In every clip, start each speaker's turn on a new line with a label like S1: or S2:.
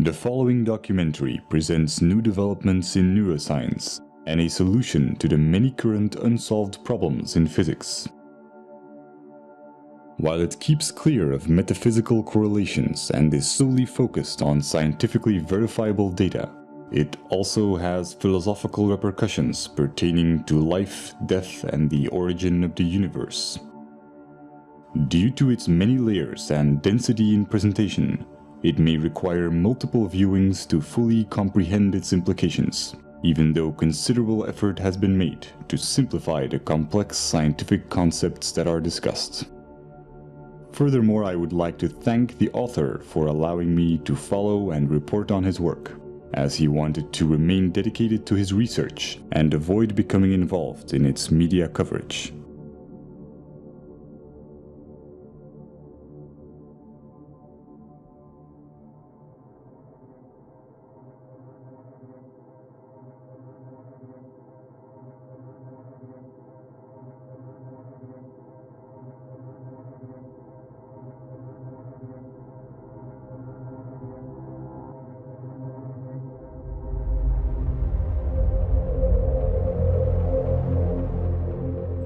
S1: The following documentary presents new developments in neuroscience and a solution to the many current unsolved problems in physics. While it keeps clear of metaphysical correlations and is solely focused on scientifically verifiable data, it also has philosophical repercussions pertaining to life, death, and the origin of the universe. Due to its many layers and density in presentation, it may require multiple viewings to fully comprehend its implications, even though considerable effort has been made to simplify the complex scientific concepts that are discussed. Furthermore, I would like to thank the author for allowing me to follow and report on his work, as he wanted to remain dedicated to his research and avoid becoming involved in its media coverage.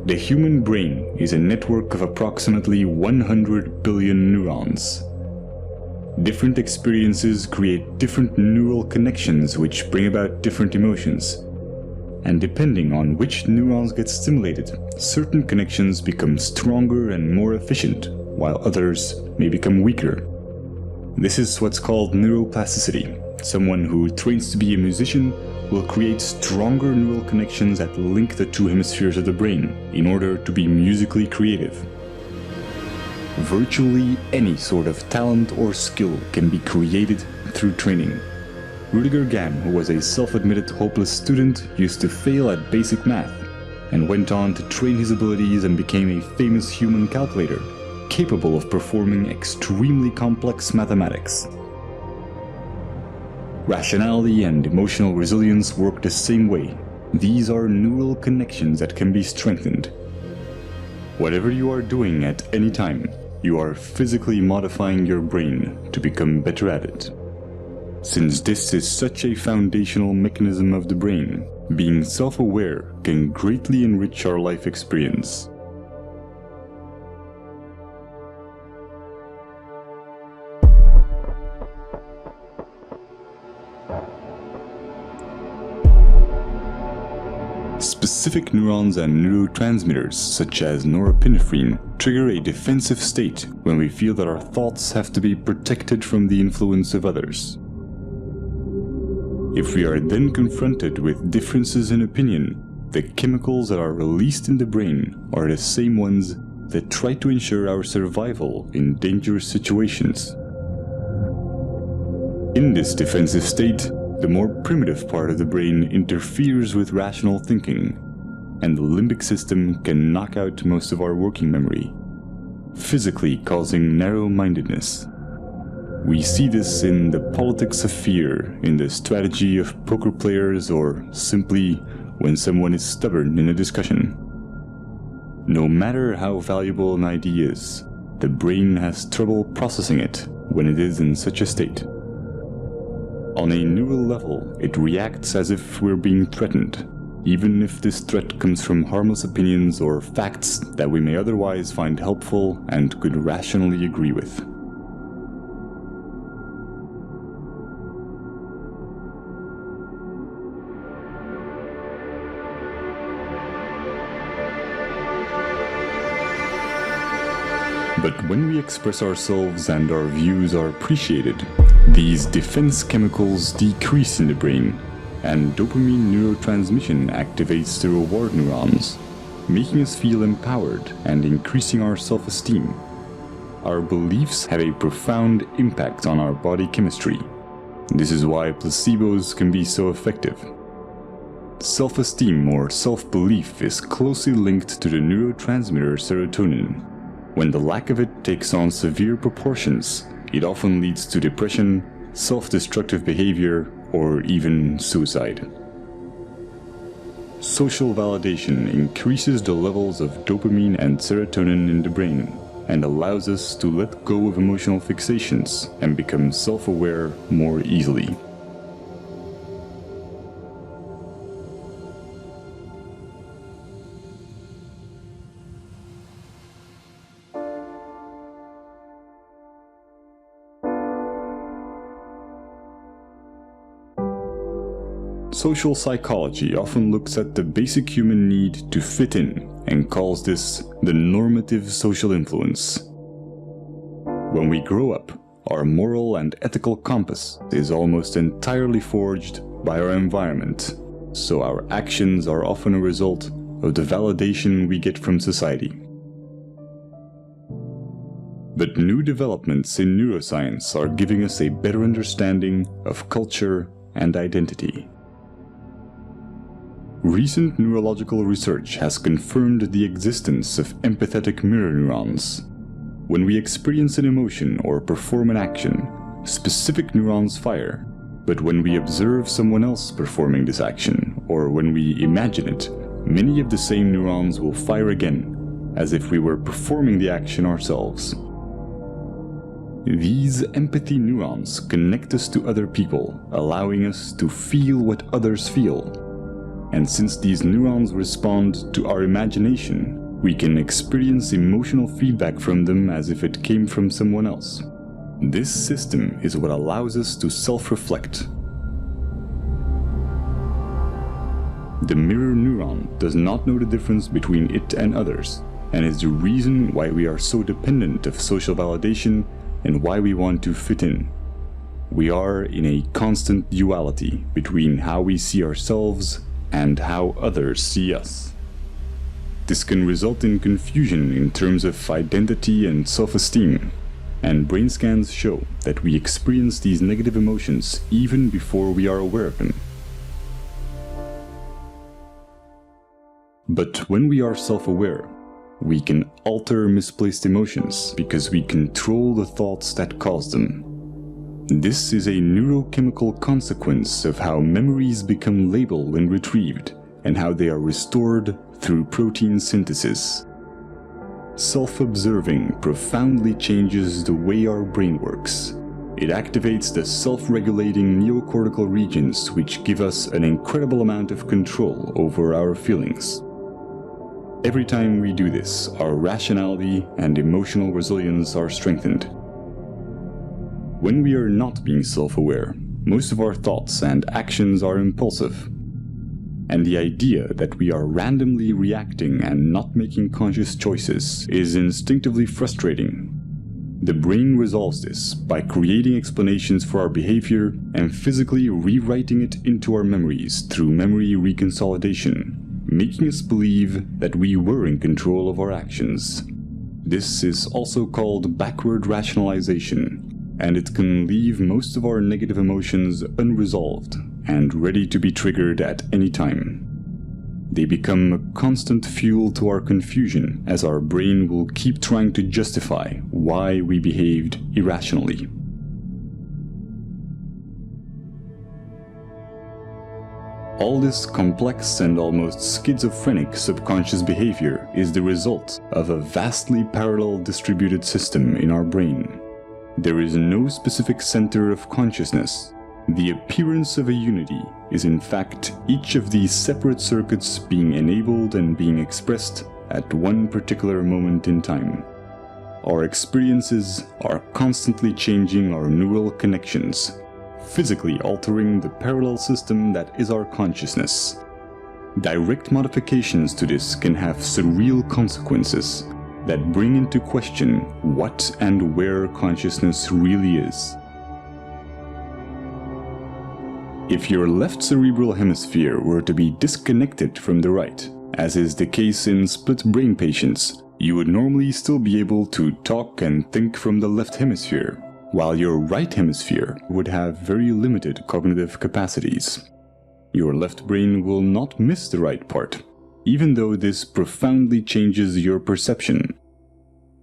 S1: The human brain is a network of approximately 100 billion neurons. Different experiences create different neural connections which bring about different emotions. And depending on which neurons get stimulated, certain connections become stronger and more efficient, while others may become weaker. This is what's called neuroplasticity. Someone who trains to be a musician will create stronger neural connections that link the two hemispheres of the brain in order to be musically creative. Virtually any sort of talent or skill can be created through training. Rudiger Gamm, who was a self-admitted hopeless student, used to fail at basic math, and went on to train his abilities and became a famous human calculator, capable of performing extremely complex mathematics. Rationality and emotional resilience work the same way. These are neural connections that can be strengthened. Whatever you are doing at any time, you are physically modifying your brain to become better at it. Since this is such a foundational mechanism of the brain, being self-aware can greatly enrich our life experience. Specific neurons and neurotransmitters, such as norepinephrine, trigger a defensive state when we feel that our thoughts have to be protected from the influence of others. If we are then confronted with differences in opinion, the chemicals that are released in the brain are the same ones that try to ensure our survival in dangerous situations. In this defensive state, the more primitive part of the brain interferes with rational thinking, and the limbic system can knock out most of our working memory, physically causing narrow-mindedness. We see this in the politics of fear, in the strategy of poker players, or simply when someone is stubborn in a discussion. No matter how valuable an idea is, the brain has trouble processing it when it is in such a state. On a neural level, it reacts as if we're being threatened, even if this threat comes from harmless opinions or facts that we may otherwise find helpful and could rationally agree with. But when we express ourselves and our views are appreciated, these defense chemicals decrease in the brain, and dopamine neurotransmission activates the reward neurons, making us feel empowered and increasing our self-esteem. Our beliefs have a profound impact on our body chemistry. This is why placebos can be so effective. Self-esteem or self-belief is closely linked to the neurotransmitter serotonin. When the lack of it takes on severe proportions, it often leads to depression, self-destructive behavior, or even suicide. Social validation increases the levels of dopamine and serotonin in the brain, and allows us to let go of emotional fixations and become self-aware more easily. Social psychology often looks at the basic human need to fit in and calls this the normative social influence. When we grow up, our moral and ethical compass is almost entirely forged by our environment, so our actions are often a result of the validation we get from society. But new developments in neuroscience are giving us a better understanding of culture and identity. Recent neurological research has confirmed the existence of empathetic mirror neurons. When we experience an emotion or perform an action, specific neurons fire, but when we observe someone else performing this action, or when we imagine it, many of the same neurons will fire again, as if we were performing the action ourselves. These empathy neurons connect us to other people, allowing us to feel what others feel. And since these neurons respond to our imagination, we can experience emotional feedback from them as if it came from someone else. This system is what allows us to self-reflect. The mirror neuron does not know the difference between it and others, and is the reason why we are so dependent of social validation and why we want to fit in. We are in a constant duality between how we see ourselves and how others see us. This can result in confusion in terms of identity and self-esteem, and brain scans show that we experience these negative emotions even before we are aware of them. But when we are self-aware, we can alter misplaced emotions because we control the thoughts that cause them. This is a neurochemical consequence of how memories become labeled when retrieved, and how they are restored through protein synthesis. Self-observing profoundly changes the way our brain works. It activates the self-regulating neocortical regions, which give us an incredible amount of control over our feelings. Every time we do this, our rationality and emotional resilience are strengthened. When we are not being self-aware, most of our thoughts and actions are impulsive. And the idea that we are randomly reacting and not making conscious choices is instinctively frustrating. The brain resolves this by creating explanations for our behavior and physically rewriting it into our memories through memory reconsolidation, making us believe that we were in control of our actions. This is also called backward rationalization, and it can leave most of our negative emotions unresolved and ready to be triggered at any time. They become a constant fuel to our confusion, as our brain will keep trying to justify why we behaved irrationally. All this complex and almost schizophrenic subconscious behavior is the result of a vastly parallel distributed system in our brain. There is no specific center of consciousness. The appearance of a unity is in fact each of these separate circuits being enabled and being expressed at one particular moment in time. Our experiences are constantly changing our neural connections, physically altering the parallel system that is our consciousness. Direct modifications to this can have surreal consequences that bring into question what and where consciousness really is. If your left cerebral hemisphere were to be disconnected from the right, as is the case in split brain patients, you would normally still be able to talk and think from the left hemisphere, while your right hemisphere would have very limited cognitive capacities. Your left brain will not miss the right part, even though this profoundly changes your perception.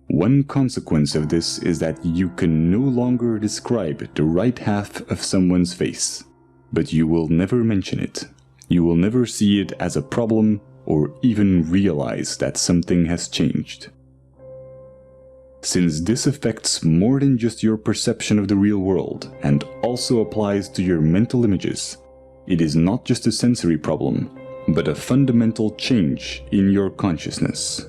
S1: One consequence of this is that you can no longer describe the right half of someone's face, but you will never mention it. You will never see it as a problem or even realize that something has changed. Since this affects more than just your perception of the real world and also applies to your mental images, it is not just a sensory problem, but a fundamental change in your consciousness.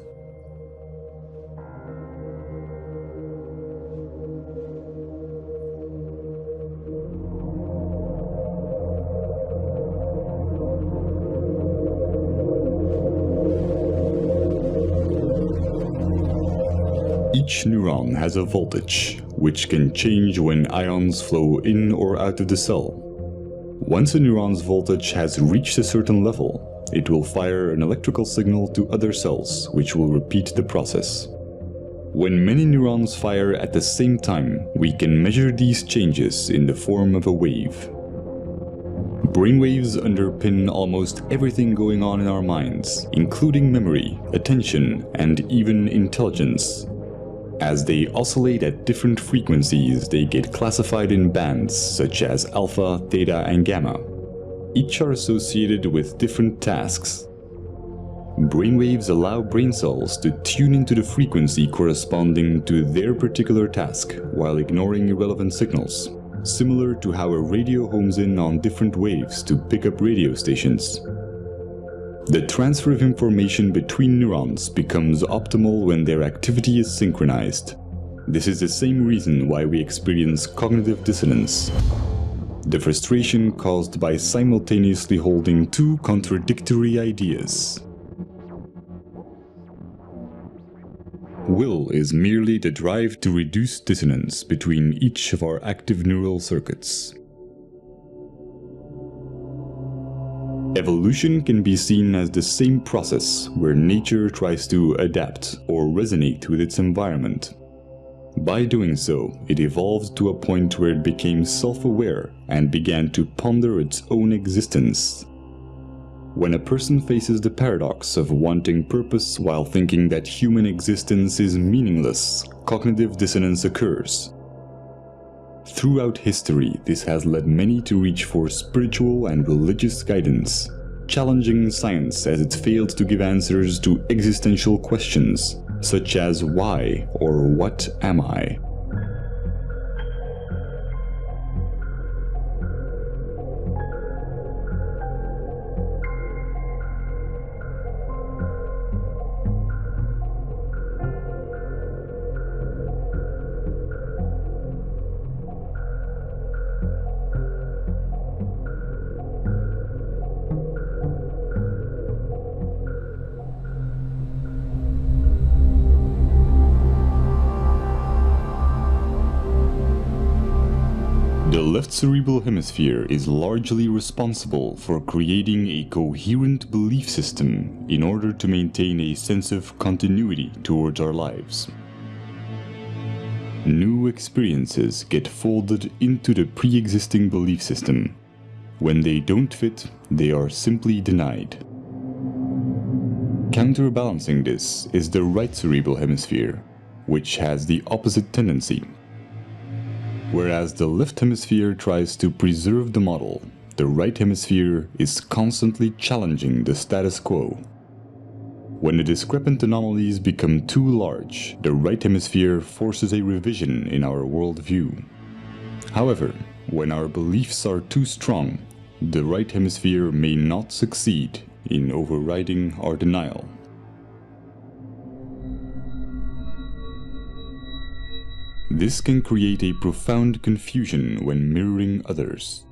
S1: Each neuron has a voltage, which can change when ions flow in or out of the cell. Once a neuron's voltage has reached a certain level, it will fire an electrical signal to other cells, which will repeat the process. When many neurons fire at the same time, we can measure these changes in the form of a wave. Brainwaves underpin almost everything going on in our minds, including memory, attention, and even intelligence. As they oscillate at different frequencies, they get classified in bands such as alpha, theta, and gamma. Each are associated with different tasks. Brainwaves allow brain cells to tune into the frequency corresponding to their particular task while ignoring irrelevant signals, similar to how a radio homes in on different waves to pick up radio stations. The transfer of information between neurons becomes optimal when their activity is synchronized. This is the same reason why we experience cognitive dissonance, the frustration caused by simultaneously holding two contradictory ideas. Will is merely the drive to reduce dissonance between each of our active neural circuits. Evolution can be seen as the same process where nature tries to adapt or resonate with its environment. By doing so, it evolved to a point where it became self-aware and began to ponder its own existence. When a person faces the paradox of wanting purpose while thinking that human existence is meaningless, cognitive dissonance occurs. Throughout history, this has led many to reach for spiritual and religious guidance, challenging science as it failed to give answers to existential questions, such as why or what am I? The left cerebral hemisphere is largely responsible for creating a coherent belief system in order to maintain a sense of continuity towards our lives. New experiences get folded into the pre-existing belief system. When they don't fit, they are simply denied. Counterbalancing this is the right cerebral hemisphere, which has the opposite tendency. Whereas the left hemisphere tries to preserve the model, the right hemisphere is constantly challenging the status quo. When the discrepant anomalies become too large, the right hemisphere forces a revision in our worldview. However, when our beliefs are too strong, the right hemisphere may not succeed in overriding our denial. This can create a profound confusion when mirroring others.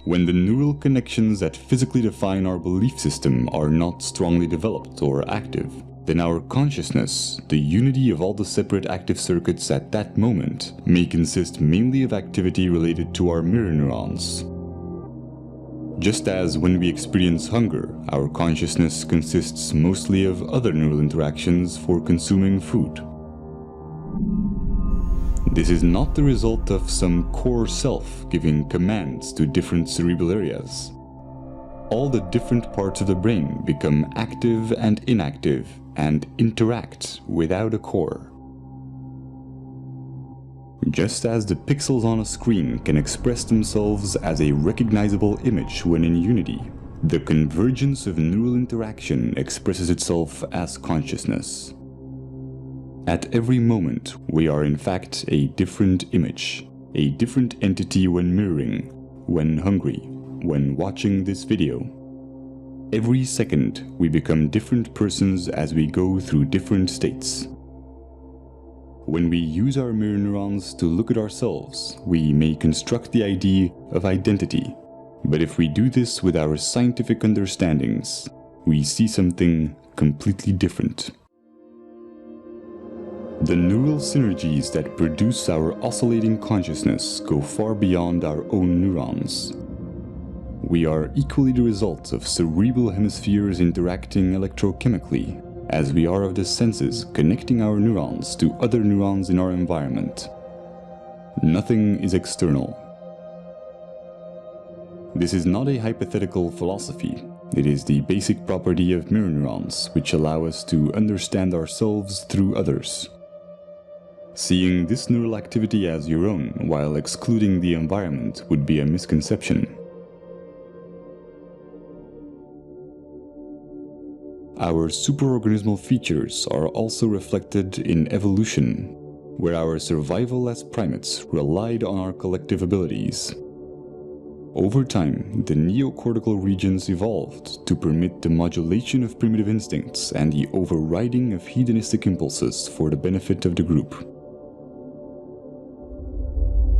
S1: When the neural connections that physically define our belief system are not strongly developed or active, then our consciousness, the unity of all the separate active circuits at that moment, may consist mainly of activity related to our mirror neurons. Just as when we experience hunger, our consciousness consists mostly of other neural interactions for consuming food. This is not the result of some core self giving commands to different cerebral areas. All the different parts of the brain become active and inactive and interact without a core. Just as the pixels on a screen can express themselves as a recognizable image when in unity, the convergence of neural interaction expresses itself as consciousness. At every moment, we are in fact a different image, a different entity when mirroring, when hungry, when watching this video. Every second, we become different persons as we go through different states. When we use our mirror neurons to look at ourselves, we may construct the idea of identity. But if we do this with our scientific understandings, we see something completely different. The neural synergies that produce our oscillating consciousness go far beyond our own neurons. We are equally the result of cerebral hemispheres interacting electrochemically, as we are of the senses connecting our neurons to other neurons in our environment. Nothing is external. This is not a hypothetical philosophy. It is the basic property of mirror neurons, which allow us to understand ourselves through others. Seeing this neural activity as your own while excluding the environment would be a misconception. Our superorganismal features are also reflected in evolution, where our survival as primates relied on our collective abilities. Over time, the neocortical regions evolved to permit the modulation of primitive instincts and the overriding of hedonistic impulses for the benefit of the group.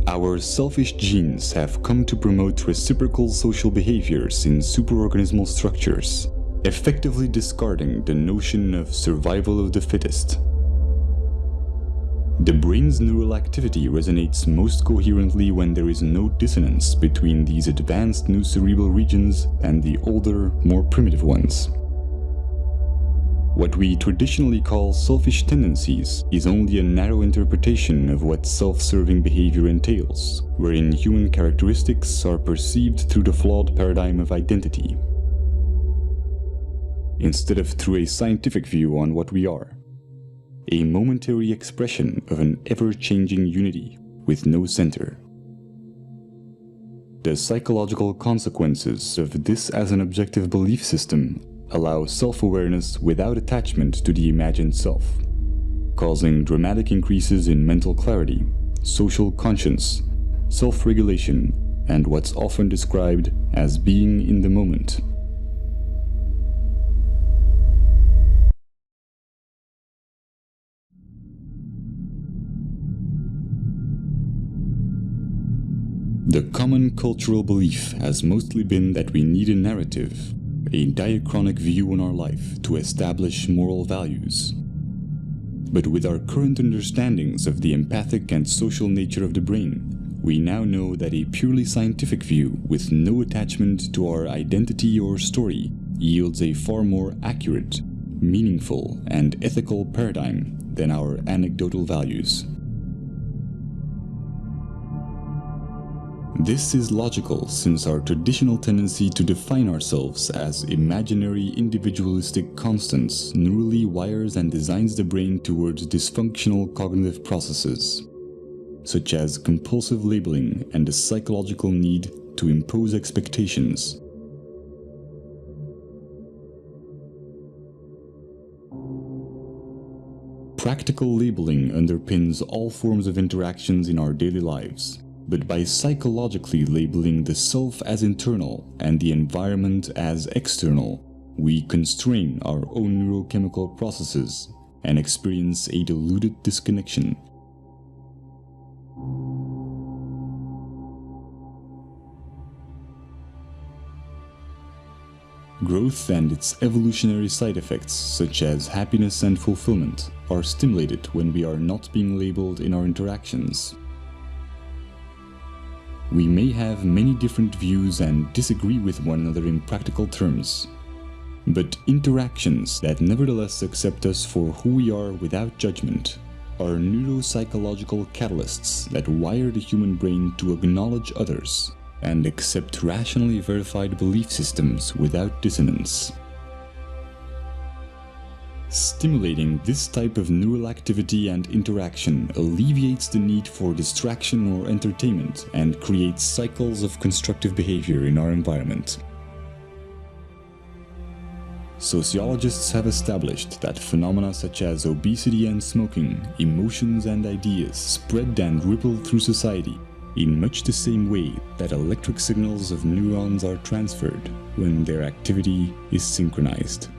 S1: Our selfish genes have come to promote reciprocal social behaviors in superorganismal structures, effectively discarding the notion of survival of the fittest. The brain's neural activity resonates most coherently when there is no dissonance between these advanced new cerebral regions and the older, more primitive ones. What we traditionally call selfish tendencies is only a narrow interpretation of what self-serving behavior entails, wherein human characteristics are perceived through the flawed paradigm of identity, instead of through a scientific view on what we are, a momentary expression of an ever-changing unity with no center. The psychological consequences of this as an objective belief system allow self-awareness without attachment to the imagined self, causing dramatic increases in mental clarity, social conscience, self-regulation, and what's often described as being in the moment. The common cultural belief has mostly been that we need a narrative, a diachronic view on our life to establish moral values. But with our current understandings of the empathic and social nature of the brain, we now know that a purely scientific view with no attachment to our identity or story yields a far more accurate, meaningful, and ethical paradigm than our anecdotal values. This is logical since our traditional tendency to define ourselves as imaginary individualistic constants neurally wires and designs the brain towards dysfunctional cognitive processes, such as compulsive labeling and the psychological need to impose expectations. Practical labeling underpins all forms of interactions in our daily lives. But by psychologically labeling the self as internal and the environment as external, we constrain our own neurochemical processes and experience a diluted disconnection. Growth and its evolutionary side effects, such as happiness and fulfillment, are stimulated when we are not being labeled in our interactions. We may have many different views and disagree with one another in practical terms, but interactions that nevertheless accept us for who we are without judgment are neuropsychological catalysts that wire the human brain to acknowledge others and accept rationally verified belief systems without dissonance. Stimulating this type of neural activity and interaction alleviates the need for distraction or entertainment and creates cycles of constructive behavior in our environment. Sociologists have established that phenomena such as obesity and smoking, emotions and ideas spread and ripple through society in much the same way that electric signals of neurons are transferred when their activity is synchronized.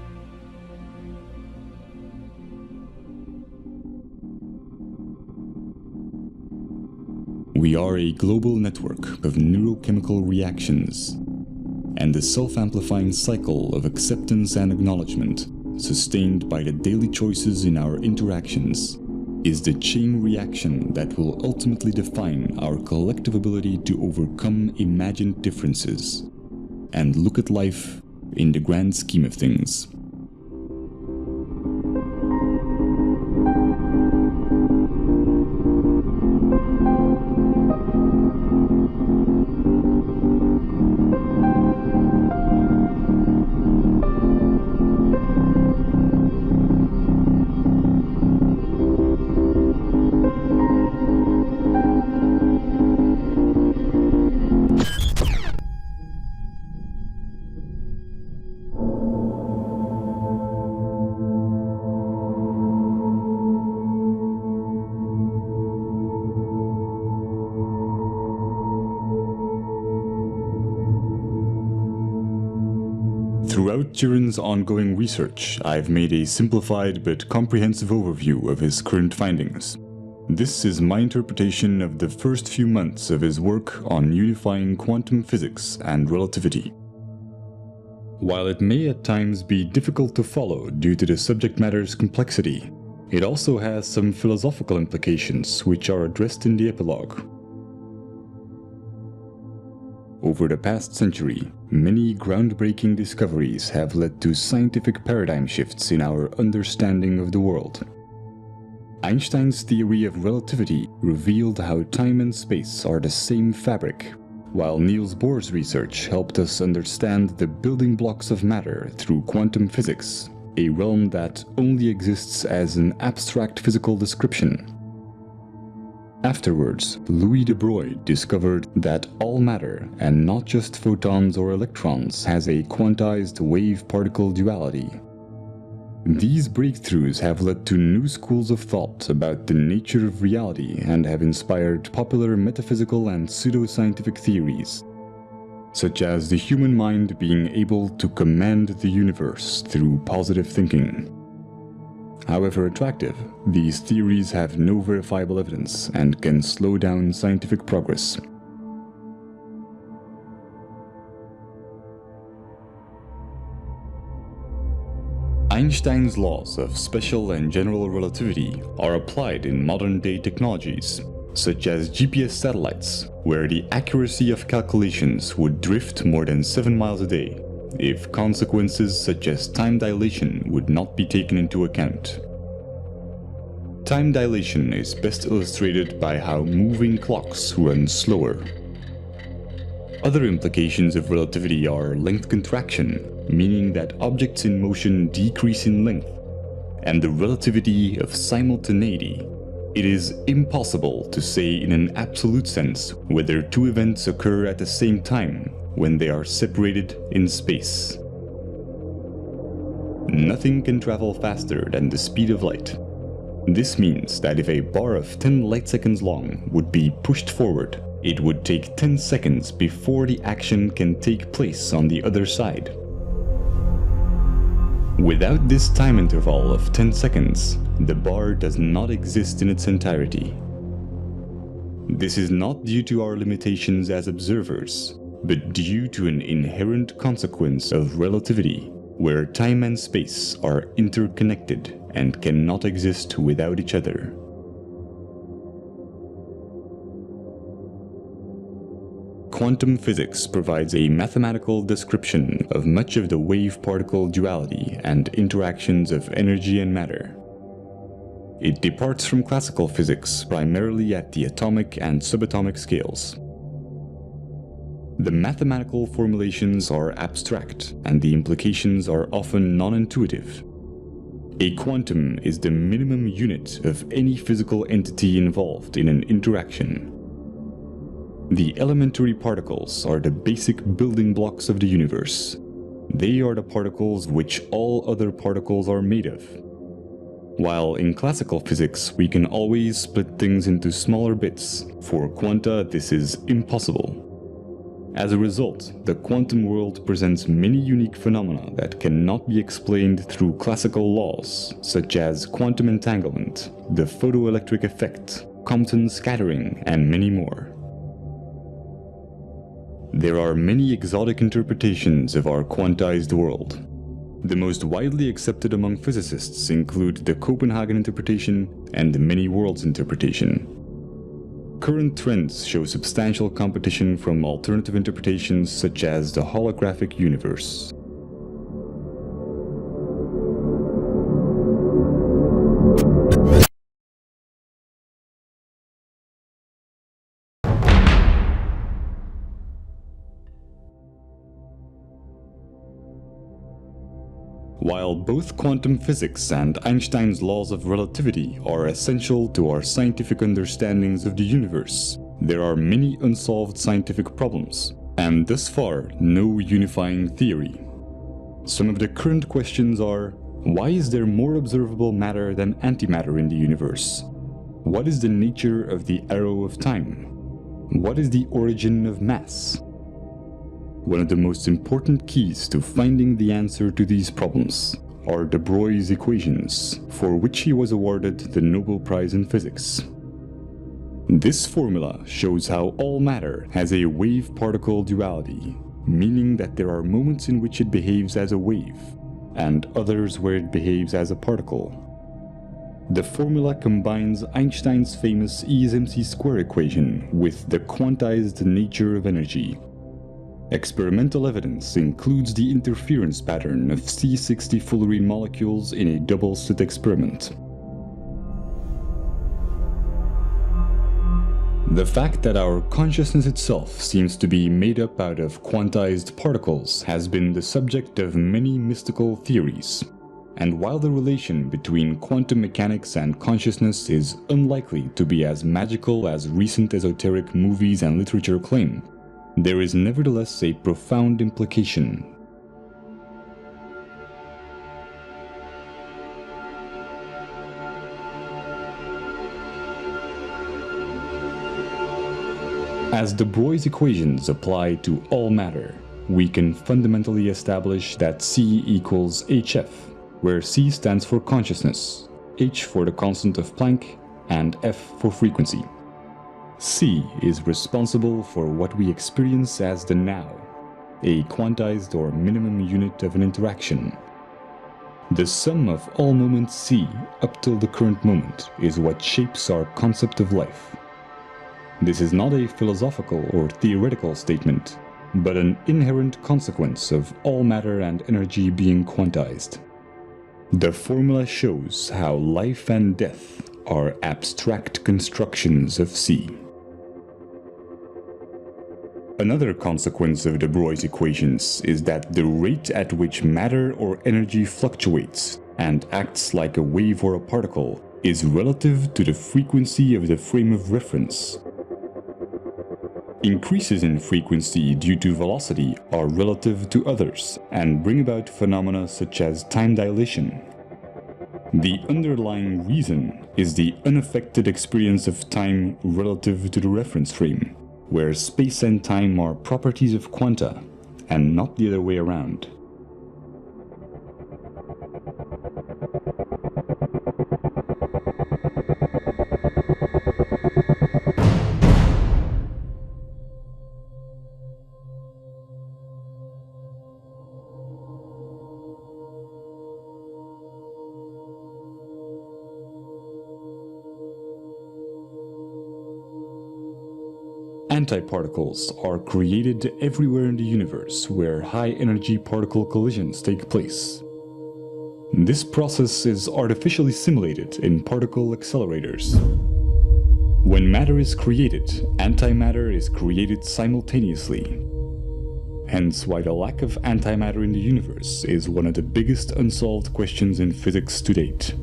S1: We are a global network of neurochemical reactions, and the self-amplifying cycle of acceptance and acknowledgement, sustained by the daily choices in our interactions, is the chain reaction that will ultimately define our collective ability to overcome imagined differences and look at life in the grand scheme of things. Throughout Chiren's ongoing research, I've made a simplified but comprehensive overview of his current findings. This is my interpretation of the first few months of his work on unifying quantum physics and relativity. While it may at times be difficult to follow due to the subject matter's complexity, it also has some philosophical implications which are addressed in the epilogue. Over the past century, many groundbreaking discoveries have led to scientific paradigm shifts in our understanding of the world. Einstein's theory of relativity revealed how time and space are the same fabric, while Niels Bohr's research helped us understand the building blocks of matter through quantum physics, a realm that only exists as an abstract physical description. Afterwards, Louis de Broglie discovered that all matter, and not just photons or electrons, has a quantized wave-particle duality. These breakthroughs have led to new schools of thought about the nature of reality and have inspired popular metaphysical and pseudoscientific theories, such as the human mind being able to command the universe through positive thinking. However attractive, these theories have no verifiable evidence and can slow down scientific progress. Einstein's laws of special and general relativity are applied in modern-day technologies, such as GPS satellites, where the accuracy of calculations would drift more than 7 miles a day, if consequences such as time dilation would not be taken into account. Time dilation is best illustrated by how moving clocks run slower. Other implications of relativity are length contraction, meaning that objects in motion decrease in length, and the relativity of simultaneity. It is impossible to say in an absolute sense whether two events occur at the same time when they are separated in space. Nothing can travel faster than the speed of light. This means that if a bar of 10 light seconds long would be pushed forward, it would take 10 seconds before the action can take place on the other side. Without this time interval of 10 seconds, the bar does not exist in its entirety. This is not due to our limitations as observers, but due to an inherent consequence of relativity, where time and space are interconnected and cannot exist without each other. Quantum physics provides a mathematical description of much of the wave-particle duality and interactions of energy and matter. It departs from classical physics primarily at the atomic and subatomic scales. The mathematical formulations are abstract, and the implications are often non-intuitive. A quantum is the minimum unit of any physical entity involved in an interaction. The elementary particles are the basic building blocks of the universe. They are the particles which all other particles are made of. While in classical physics, we can always split things into smaller bits, for quanta this is impossible. As a result, the quantum world presents many unique phenomena that cannot be explained through classical laws, such as quantum entanglement, the photoelectric effect, Compton scattering, and many more. There are many exotic interpretations of our quantized world. The most widely accepted among physicists include the Copenhagen interpretation and the many worlds interpretation. Current trends show substantial competition from alternative interpretations such as the holographic universe. While both quantum physics and Einstein's laws of relativity are essential to our scientific understandings of the universe, there are many unsolved scientific problems, and thus far, no unifying theory. Some of the current questions are: why is there more observable matter than antimatter in the universe? What is the nature of the arrow of time? What is the origin of mass? One of the most important keys to finding the answer to these problems are de Broglie's equations, for which he was awarded the Nobel Prize in Physics. This formula shows how all matter has a wave-particle duality, meaning that there are moments in which it behaves as a wave, and others where it behaves as a particle. The formula combines Einstein's famous E is mc² equation with the quantized nature of energy. Experimental evidence includes the interference pattern of C60 fullerene molecules in a double-slit experiment. The fact that our consciousness itself seems to be made up out of quantized particles has been the subject of many mystical theories. And while the relation between quantum mechanics and consciousness is unlikely to be as magical as recent esoteric movies and literature claim, there is nevertheless a profound implication. As de Broglie's equations apply to all matter, we can fundamentally establish that C equals HF, where C stands for consciousness, H for the constant of Planck, and F for frequency. C is responsible for what we experience as the now, a quantized or minimum unit of an interaction. The sum of all moments C up till the current moment is what shapes our concept of life. This is not a philosophical or theoretical statement, but an inherent consequence of all matter and energy being quantized. The formula shows how life and death are abstract constructions of C. Another consequence of de Broglie's equations is that the rate at which matter or energy fluctuates and acts like a wave or a particle is relative to the frequency of the frame of reference. Increases in frequency due to velocity are relative to others and bring about phenomena such as time dilation. The underlying reason is the unaffected experience of time relative to the reference frame, where space and time are properties of quanta, and not the other way around. Antiparticles are created everywhere in the universe where high-energy particle collisions take place. This process is artificially simulated in particle accelerators. When matter is created, antimatter is created simultaneously. Hence why the lack of antimatter in the universe is one of the biggest unsolved questions in physics to date.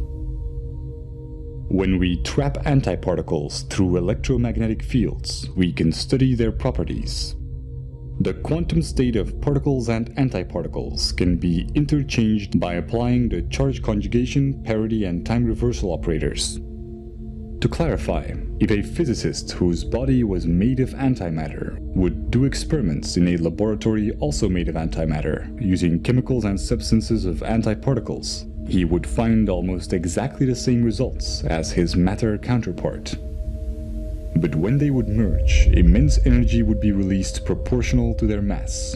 S1: When we trap antiparticles through electromagnetic fields, we can study their properties. The quantum state of particles and antiparticles can be interchanged by applying the charge conjugation, parity, and time reversal operators. To clarify, if a physicist whose body was made of antimatter would do experiments in a laboratory also made of antimatter, using chemicals and substances of antiparticles, he would find almost exactly the same results as his matter counterpart. But when they would merge, immense energy would be released proportional to their mass.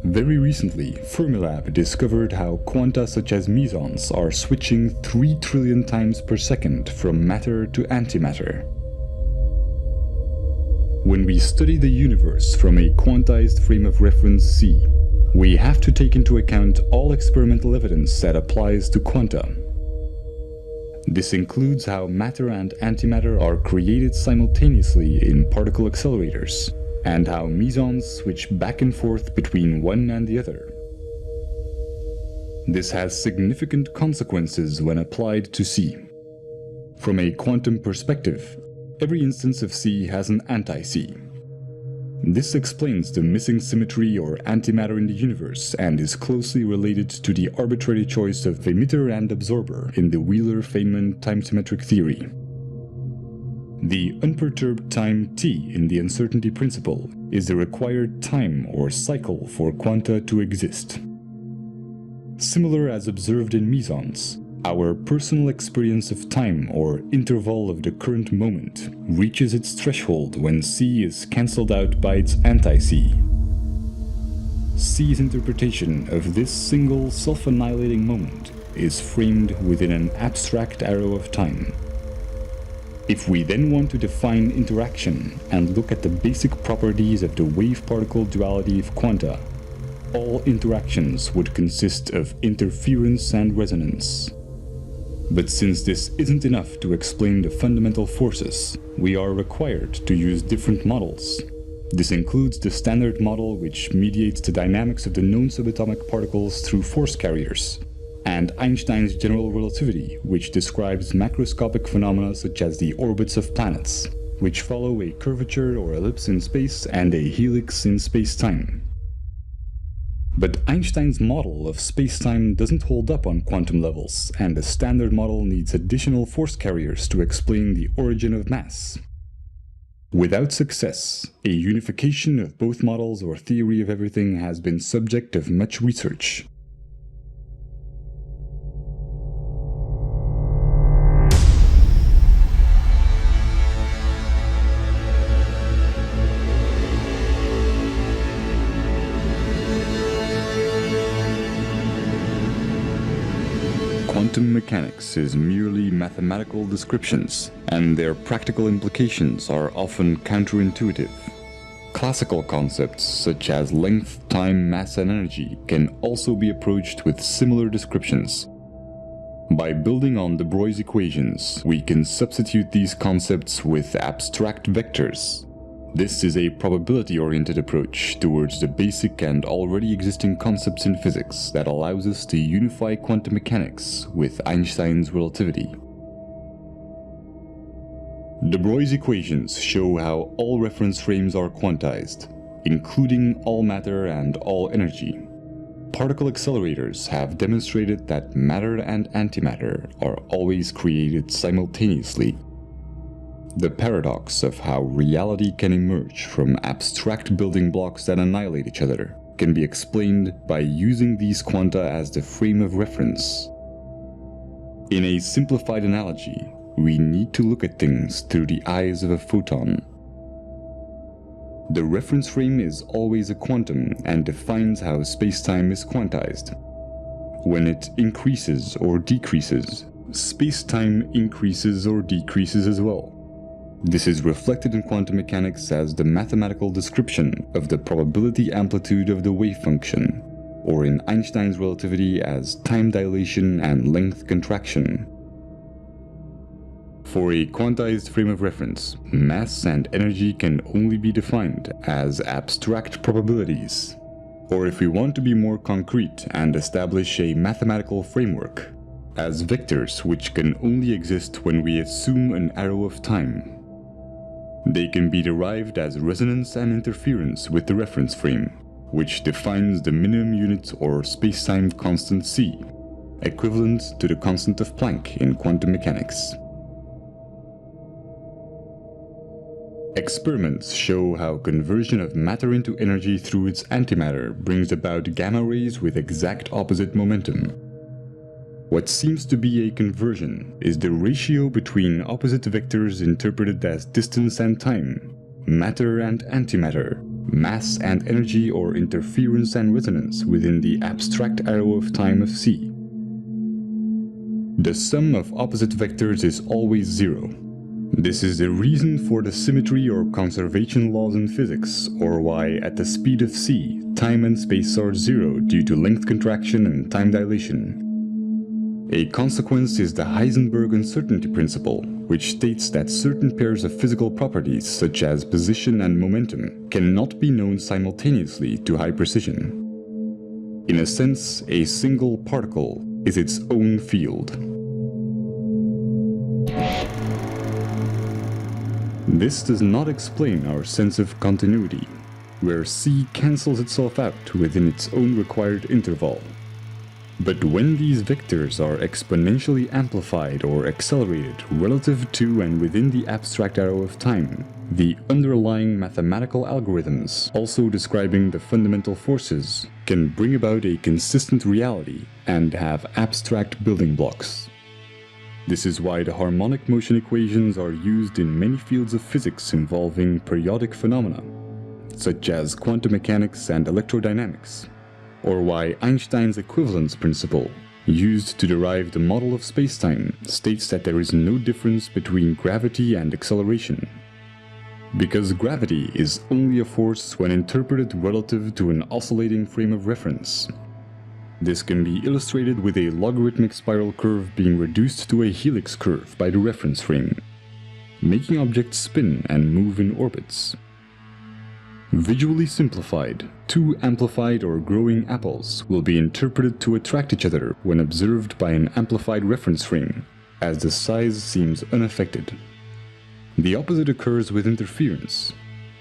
S1: Very recently, Fermilab discovered how quanta such as mesons are switching 3 trillion times per second from matter to antimatter. When we study the universe from a quantized frame of reference C, we have to take into account all experimental evidence that applies to quanta. This includes how matter and antimatter are created simultaneously in particle accelerators, and how mesons switch back and forth between one and the other. This has significant consequences when applied to C. From a quantum perspective, every instance of C has an anti-C. This explains the missing symmetry or antimatter in the universe and is closely related to the arbitrary choice of emitter and absorber in the Wheeler-Feynman time-symmetric theory. The unperturbed time t in the uncertainty principle is the required time or cycle for quanta to exist. Similar as observed in mesons, our personal experience of time or interval of the current moment reaches its threshold when C is cancelled out by its anti-C. C's interpretation of this single self-annihilating moment is framed within an abstract arrow of time. If we then want to define interaction and look at the basic properties of the wave-particle duality of quanta, all interactions would consist of interference and resonance. But since this isn't enough to explain the fundamental forces, we are required to use different models. This includes the standard model, which mediates the dynamics of the known subatomic particles through force carriers, and Einstein's general relativity, which describes macroscopic phenomena such as the orbits of planets, which follow a curvature or ellipse in space and a helix in space-time. But Einstein's model of space-time doesn't hold up on quantum levels, and the standard model needs additional force carriers to explain the origin of mass. Without success, a unification of both models or theory of everything has been subject of much research. Quantum mechanics is merely mathematical descriptions, and their practical implications are often counterintuitive. Classical concepts such as length, time, mass, and energy can also be approached with similar descriptions. By building on de Broglie's equations, we can substitute these concepts with abstract vectors. This is a probability-oriented approach towards the basic and already existing concepts in physics that allows us to unify quantum mechanics with Einstein's relativity. De Broglie's equations show how all reference frames are quantized, including all matter and all energy. Particle accelerators have demonstrated that matter and antimatter are always created simultaneously. The paradox of how reality can emerge from abstract building blocks that annihilate each other can be explained by using these quanta as the frame of reference. In a simplified analogy, we need to look at things through the eyes of a photon. The reference frame is always a quantum and defines how spacetime is quantized. When it increases or decreases, spacetime increases or decreases as well. This is reflected in quantum mechanics as the mathematical description of the probability amplitude of the wave function, or in Einstein's relativity as time dilation and length contraction. For a quantized frame of reference, mass and energy can only be defined as abstract probabilities. Or if we want to be more concrete and establish a mathematical framework, as vectors which can only exist when we assume an arrow of time. They can be derived as resonance and interference with the reference frame, which defines the minimum unit or spacetime constant c, equivalent to the constant of Planck in quantum mechanics. Experiments show how conversion of matter into energy through its antimatter brings about gamma rays with exact opposite momentum. What seems to be a conversion is the ratio between opposite vectors interpreted as distance and time, matter and antimatter, mass and energy, or interference and resonance within the abstract arrow of time of c. The sum of opposite vectors is always zero. This is the reason for the symmetry or conservation laws in physics, or why at the speed of c, time and space are zero due to length contraction and time dilation. A consequence is the Heisenberg uncertainty principle, which states that certain pairs of physical properties, such as position and momentum, cannot be known simultaneously to high precision. In a sense, a single particle is its own field. This does not explain our sense of continuity, where c cancels itself out within its own required interval. But when these vectors are exponentially amplified or accelerated relative to and within the abstract arrow of time, the underlying mathematical algorithms, also describing the fundamental forces, can bring about a consistent reality and have abstract building blocks. This is why the harmonic motion equations are used in many fields of physics involving periodic phenomena, such as quantum mechanics and electrodynamics, or why Einstein's equivalence principle, used to derive the model of spacetime, states that there is no difference between gravity and acceleration. Because gravity is only a force when interpreted relative to an oscillating frame of reference. This can be illustrated with a logarithmic spiral curve being reduced to a helix curve by the reference frame, making objects spin and move in orbits. Visually simplified, two amplified or growing apples will be interpreted to attract each other when observed by an amplified reference frame, as the size seems unaffected. The opposite occurs with interference.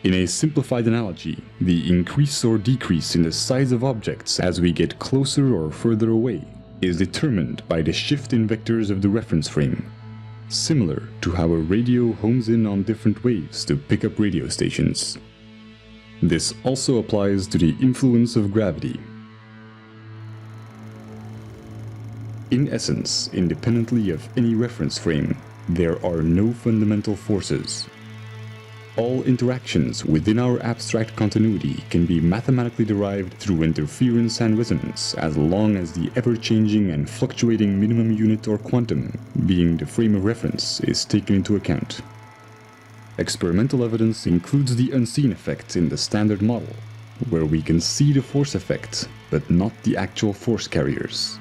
S1: In a simplified analogy, the increase or decrease in the size of objects as we get closer or further away is determined by the shift in vectors of the reference frame, similar to how a radio homes in on different waves to pick up radio stations. This also applies to the influence of gravity. In essence, independently of any reference frame, there are no fundamental forces. All interactions within our abstract continuity can be mathematically derived through interference and resonance as long as the ever-changing and fluctuating minimum unit or quantum, being the frame of reference, is taken into account. Experimental evidence includes the unseen effect in the standard model, where we can see the force effect, but not the actual force carriers.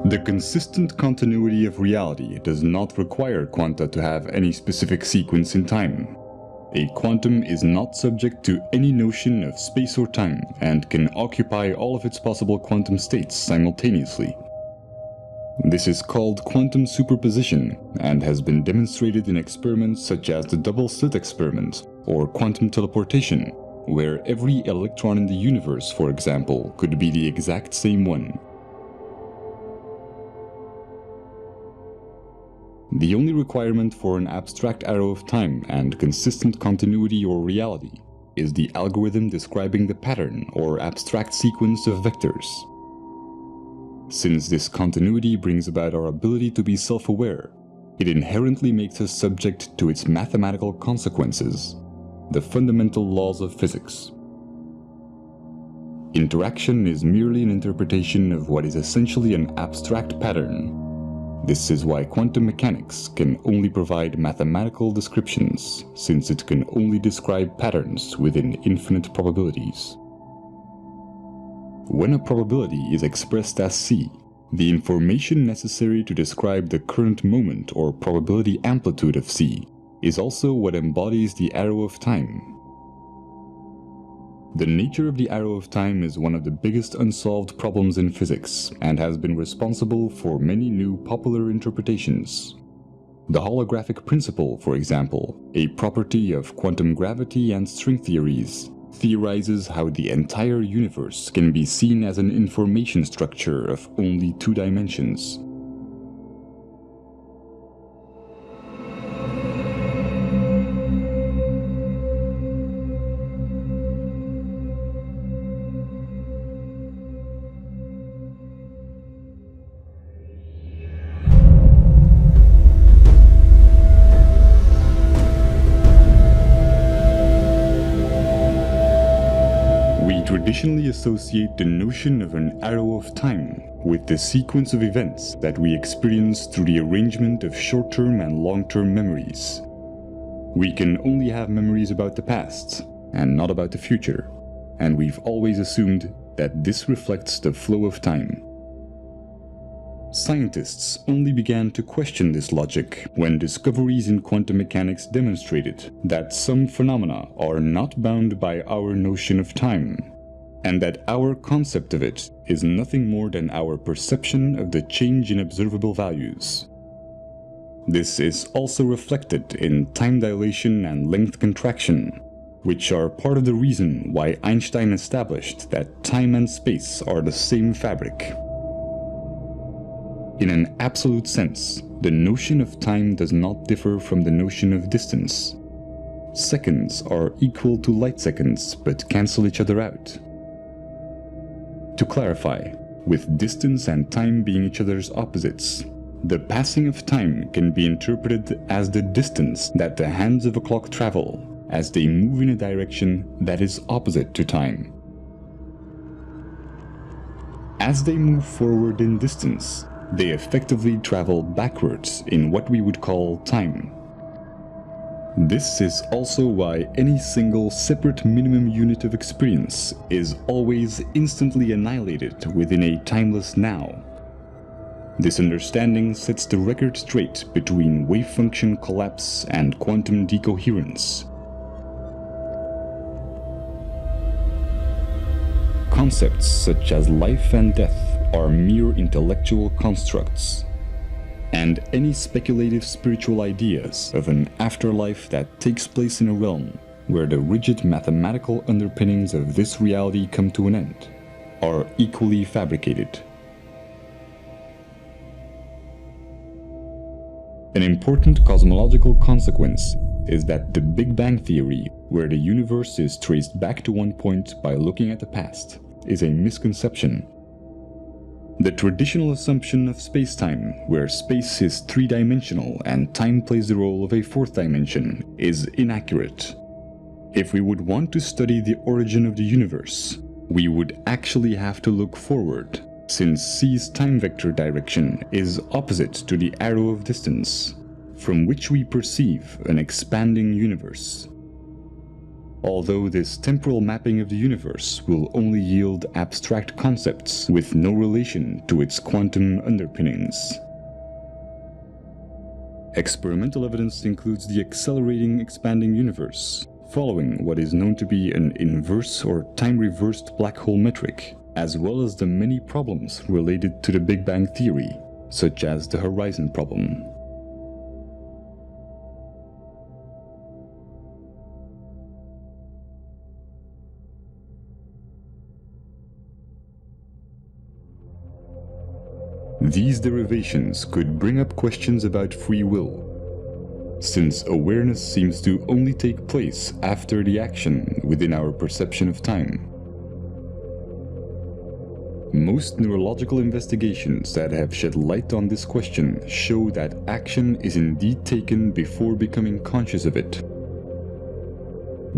S1: The consistent continuity of reality does not require quanta to have any specific sequence in time. A quantum is not subject to any notion of space or time and can occupy all of its possible quantum states simultaneously. This is called quantum superposition and has been demonstrated in experiments such as the double-slit experiment or quantum teleportation, where every electron in the universe, for example, could be the exact same one. The only requirement for an abstract arrow of time and consistent continuity or reality is the algorithm describing the pattern or abstract sequence of vectors. Since this continuity brings about our ability to be self-aware, it inherently makes us subject to its mathematical consequences, the fundamental laws of physics. Interaction is merely an interpretation of what is essentially an abstract pattern. This is why quantum mechanics can only provide mathematical descriptions, since it can only describe patterns within infinite probabilities. When a probability is expressed as C, The information necessary to describe the current moment or probability amplitude of C is also what embodies the arrow of time. The nature of the arrow of time is one of the biggest unsolved problems in physics and has been responsible for many new popular interpretations. The holographic principle, for example, a property of quantum gravity and string theories, theorizes how the entire universe can be seen as an information structure of only 2 dimensions. Traditionally associate the notion of an arrow of time with the sequence of events that we experience through the arrangement of short-term and long-term memories. We can only have memories about the past and not about the future, and we've always assumed that this reflects the flow of time. Scientists only began to question this logic when discoveries in quantum mechanics demonstrated that some phenomena are not bound by our notion of time, and that our concept of it is nothing more than our perception of the change in observable values. This is also reflected in time dilation and length contraction, which are part of the reason why Einstein established that time and space are the same fabric. In an absolute sense, the notion of time does not differ from the notion of distance. Seconds are equal to light seconds but cancel each other out. To clarify, with distance and time being each other's opposites, the passing of time can be interpreted as the distance that the hands of a clock travel as they move in a direction that is opposite to time. As they move forward in distance, they effectively travel backwards in what we would call time. This is also why any single separate minimum unit of experience is always instantly annihilated within a timeless now. This understanding sets the record straight between wave function collapse and quantum decoherence. Concepts such as life and death are mere intellectual constructs, and any speculative spiritual ideas of an afterlife that takes place in a realm where the rigid mathematical underpinnings of this reality come to an end are equally fabricated. An important cosmological consequence is that the Big Bang Theory, where the universe is traced back to one point by looking at the past, is a misconception. The traditional assumption of space-time, where space is 3-dimensional and time plays the role of a 4th dimension, is inaccurate. If we would want to study the origin of the universe, we would actually have to look forward, since C's time vector direction is opposite to the arrow of distance, from which we perceive an expanding universe. Although this temporal mapping of the universe will only yield abstract concepts with no relation to its quantum underpinnings. Experimental evidence includes the accelerating expanding universe, following what is known to be an inverse or time-reversed black hole metric, as well as the many problems related to the Big Bang Theory, such as the horizon problem. These derivations could bring up questions about free will, since awareness seems to only take place after the action within our perception of time. Most neurological investigations that have shed light on this question show that action is indeed taken before becoming conscious of it.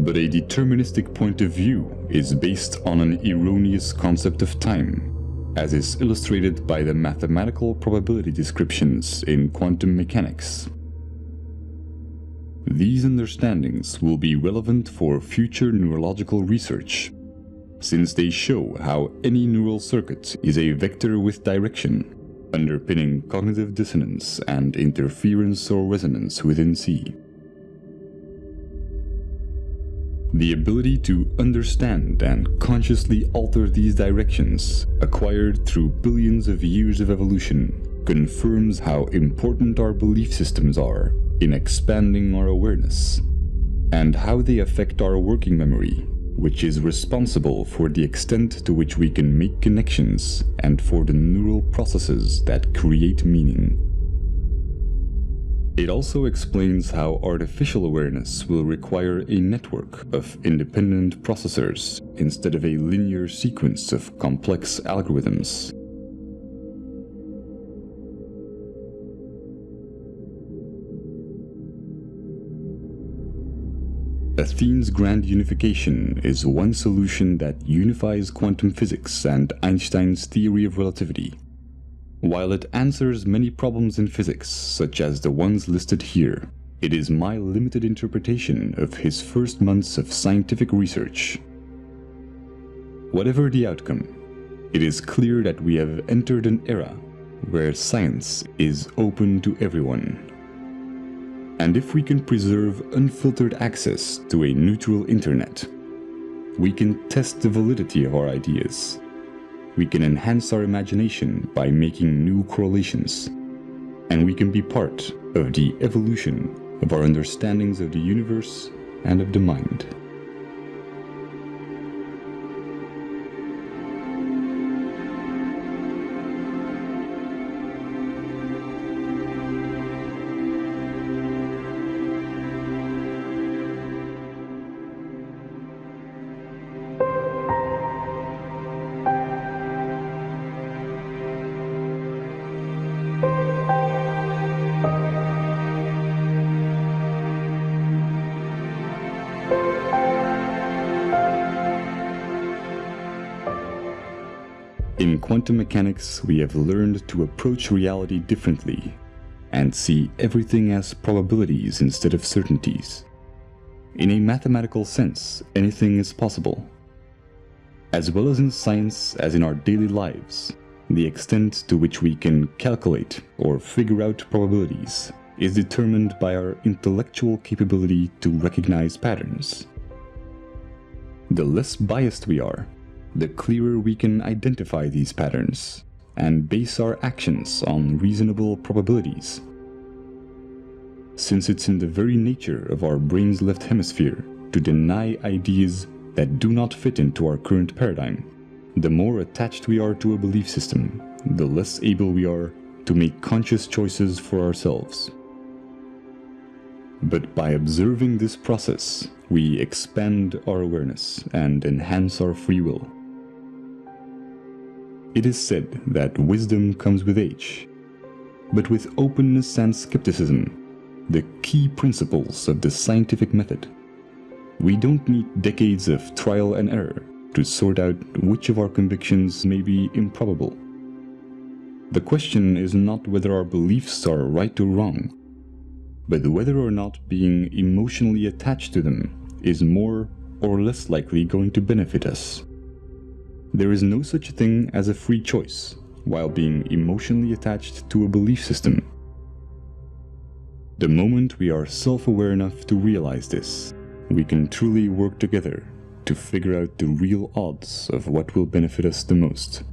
S1: But a deterministic point of view is based on an erroneous concept of time, as is illustrated by the mathematical probability descriptions in quantum mechanics. These understandings will be relevant for future neurological research, since they show how any neural circuit is a vector with direction. underpinning cognitive dissonance and interference or resonance within C. The ability to understand and consciously alter these directions, acquired through billions of years of evolution, confirms how important our belief systems are in expanding our awareness, and how they affect our working memory, which is responsible for the extent to which we can make connections and for the neural processes that create meaning. It also explains how artificial awareness will require a network of independent processors instead of a linear sequence of complex algorithms. Anthene's grand unification is one solution that unifies quantum physics and Einstein's theory of relativity. While it answers many problems in physics, such as the ones listed here, it is my limited interpretation of his first months of scientific research. Whatever the outcome, it is clear that we have entered an era where science is open to everyone. And if we can preserve unfiltered access to a neutral internet, we can test the validity of our ideas. We can enhance our imagination by making new correlations, and we can be part of the evolution of our understandings of the universe and of the mind. In quantum mechanics, we have learned to approach reality differently and see everything as probabilities instead of certainties. In a mathematical sense, anything is possible. As well as in science as in our daily lives, the extent to which we can calculate or figure out probabilities is determined by our intellectual capability to recognize patterns. The less biased we are, the clearer we can identify these patterns and base our actions on reasonable probabilities. Since it's in the very nature of our brain's left hemisphere to deny ideas that do not fit into our current paradigm, the more attached we are to a belief system, the less able we are to make conscious choices for ourselves. But by observing this process, we expand our awareness and enhance our free will. It is said that wisdom comes with age, but with openness and skepticism, the key principles of the scientific method. We don't need decades of trial and error to sort out which of our convictions may be improbable. The question is not whether our beliefs are right or wrong, but whether or not being emotionally attached to them is more or less likely going to benefit us. There is no such thing as a free choice while being emotionally attached to a belief system. The moment we are self-aware enough to realize this, we can truly work together to figure out the real odds of what will benefit us the most.